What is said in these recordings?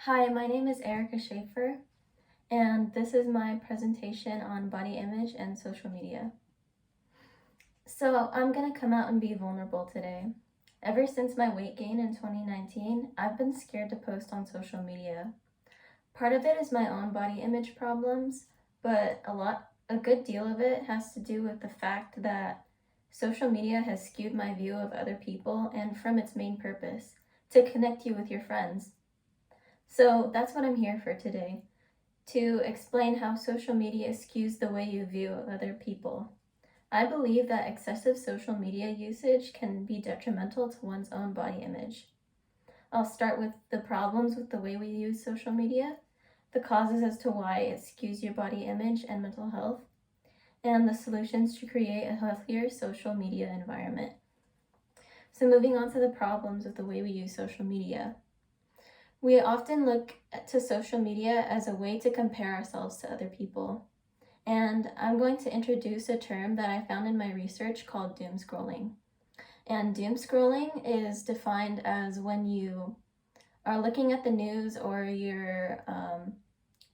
Hi, my name is Erica Schaefer, and this is my presentation on body image and social media. So, I'm gonna come out and be vulnerable today. Ever since my weight gain in 2019, I've been scared to post on social media. Part of it is my own body image problems, but a good deal of it has to do with the fact that social media has skewed my view of other people and from its main purpose, to connect you with your friends. So, that's what I'm here for today, to explain how social media skews the way you view other people. I believe that excessive social media usage can be detrimental to one's own body image. I'll start with the problems with the way we use social media, the causes as to why it skews your body image and mental health, and the solutions to create a healthier social media environment. So, moving on to the problems with the way we use social media. We often look to social media as a way to compare ourselves to other people. And I'm going to introduce a term that I found in my research called doom scrolling. And doom scrolling is defined as when you are looking at the news or you're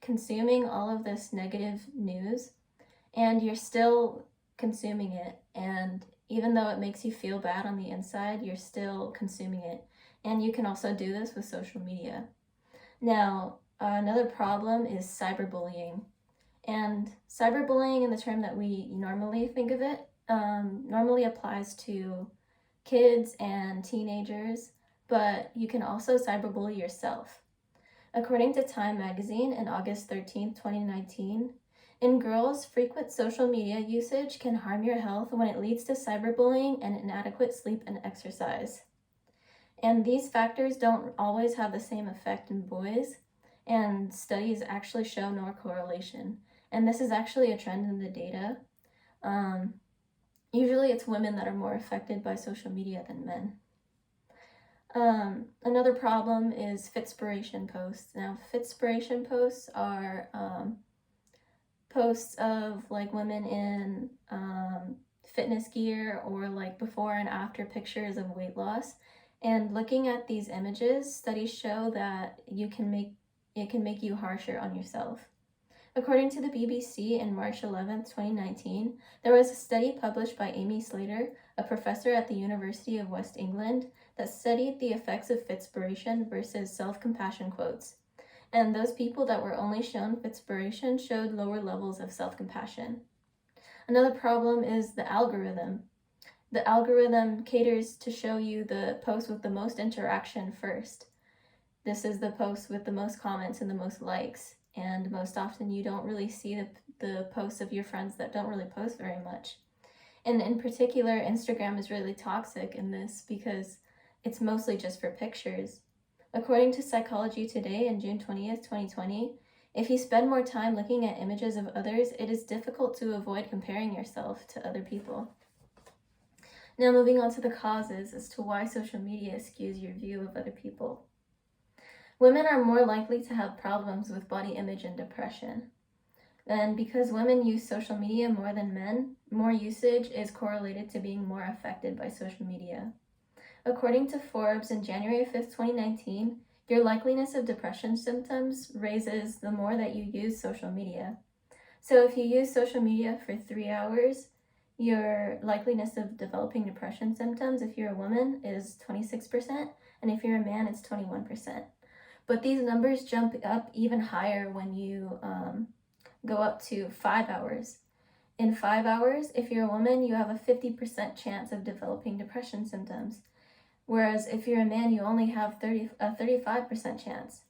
consuming all of this negative news and you're still consuming it. And even though it makes you feel bad on the inside, you're still consuming it. And you can also do this with social media. Now, another problem is cyberbullying. And cyberbullying, in the term that we normally think of it, normally applies to kids and teenagers, but you can also cyberbully yourself. According to Time magazine in August 13th, 2019, in girls, frequent social media usage can harm your health when it leads to cyberbullying and inadequate sleep and exercise. And these factors don't always have the same effect in boys, and studies actually show no correlation. And this is actually a trend in the data. Usually it's women that are more affected by social media than men. Another problem is Fitspiration posts. Now, Fitspiration posts are posts of like women in fitness gear or like before and after pictures of weight loss. And looking at these images, studies show that it can make you harsher on yourself. According to the BBC in March 11th, 2019, there was a study published by Amy Slater, a professor at the University of West England, that studied the effects of Fitspiration versus self-compassion quotes. And those people that were only shown Fitspiration showed lower levels of self-compassion. Another problem is the algorithm. The algorithm caters to show you the post with the most interaction first. This is the post with the most comments and the most likes. And most often you don't really see the posts of your friends that don't really post very much. And in particular, Instagram is really toxic in this because it's mostly just for pictures. According to Psychology Today in June 20th, 2020, if you spend more time looking at images of others, it is difficult to avoid comparing yourself to other people. Now, moving on to the causes as to why social media skews your view of other people. Women are more likely to have problems with body image and depression. And because women use social media more than men, more usage is correlated to being more affected by social media. According to Forbes in January 5th, 2019, your likeliness of depression symptoms raises the more that you use social media. So if you use social media for 3 hours, your likeliness of developing depression symptoms, if you're a woman, is 26%, and if you're a man, it's 21%. But these numbers jump up even higher when you go up to 5 hours. In 5 hours, if you're a woman, you have a 50% chance of developing depression symptoms. Whereas if you're a man, you only have a 35% chance.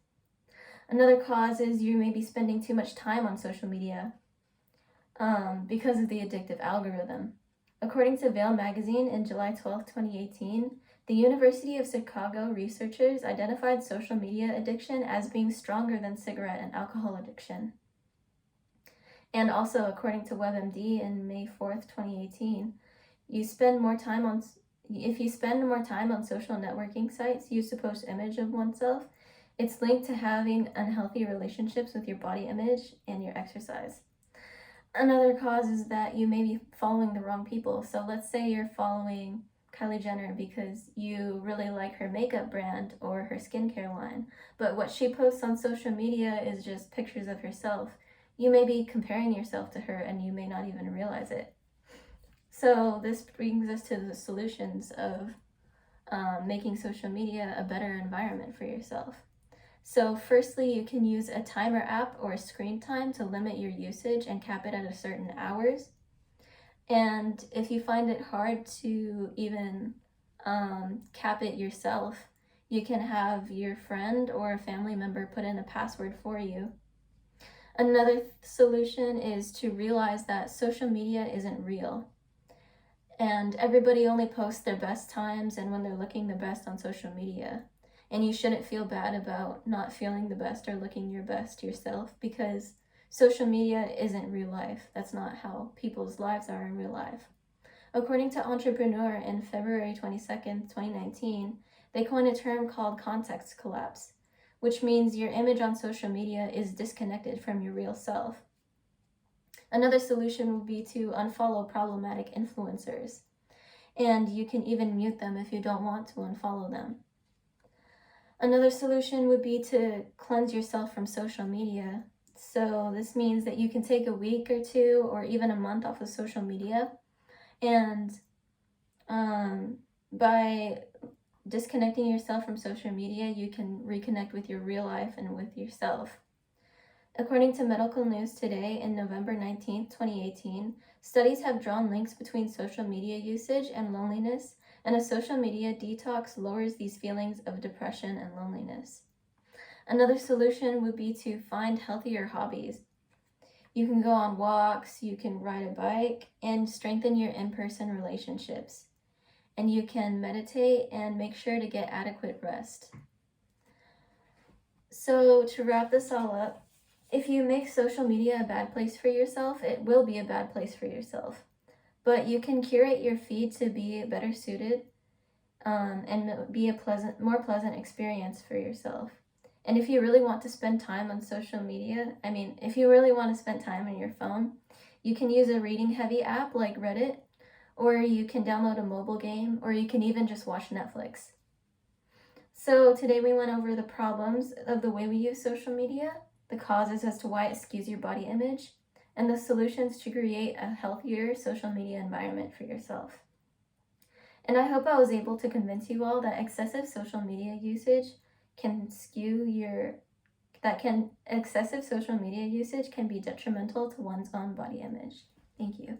Another cause is you may be spending too much time on social media because of the addictive algorithm. According to Veil magazine in July 12, 2018, the University of Chicago researchers identified social media addiction as being stronger than cigarette and alcohol addiction. And also, according to WebMD in May 4th, 2018, if you spend more time on social networking sites used to post image of oneself, it's linked to having unhealthy relationships with your body image and your exercise. Another cause is that you may be following the wrong people. So let's say you're following Kylie Jenner because you really like her makeup brand or her skincare line, but what she posts on social media is just pictures of herself. You may be comparing yourself to her and you may not even realize it. So this brings us to the solutions of making social media a better environment for yourself. So firstly, you can use a timer app or a screen time to limit your usage and cap it at a certain hours. And if you find it hard to even cap it yourself, you can have your friend or a family member put in a password for you. Another solution is to realize that social media isn't real. And everybody only posts their best times and when they're looking the best on social media. And you shouldn't feel bad about not feeling the best or looking your best yourself, because social media isn't real life. That's not how people's lives are in real life. According to Entrepreneur in February 22nd, 2019, they coined a term called context collapse, which means your image on social media is disconnected from your real self. Another solution would be to unfollow problematic influencers, and you can even mute them if you don't want to unfollow them. Another solution would be to cleanse yourself from social media. So this means that you can take a week or two or even a month off of social media, and by disconnecting yourself from social media, you can reconnect with your real life and with yourself. According to Medical News Today in November 19, 2018, studies have drawn links between social media usage and loneliness, and a social media detox lowers these feelings of depression and loneliness. Another solution would be to find healthier hobbies. You can go on walks, you can ride a bike, and strengthen your in-person relationships. And you can meditate and make sure to get adequate rest. So to wrap this all up, if you make social media a bad place for yourself, it will be a bad place for yourself. But you can curate your feed to be better suited and be a more pleasant experience for yourself. And if you really want to spend time on social media, if you really want to spend time on your phone, you can use a reading heavy app like Reddit, or you can download a mobile game, or you can even just watch Netflix. So today we went over the problems of the way we use social media, the causes as to why it skews your body image, and the solutions to create a healthier social media environment for yousself. And I hope I was able to convince you all that excessive social media usage can excessive social media usage can be detrimental to one's own body image. Thank you.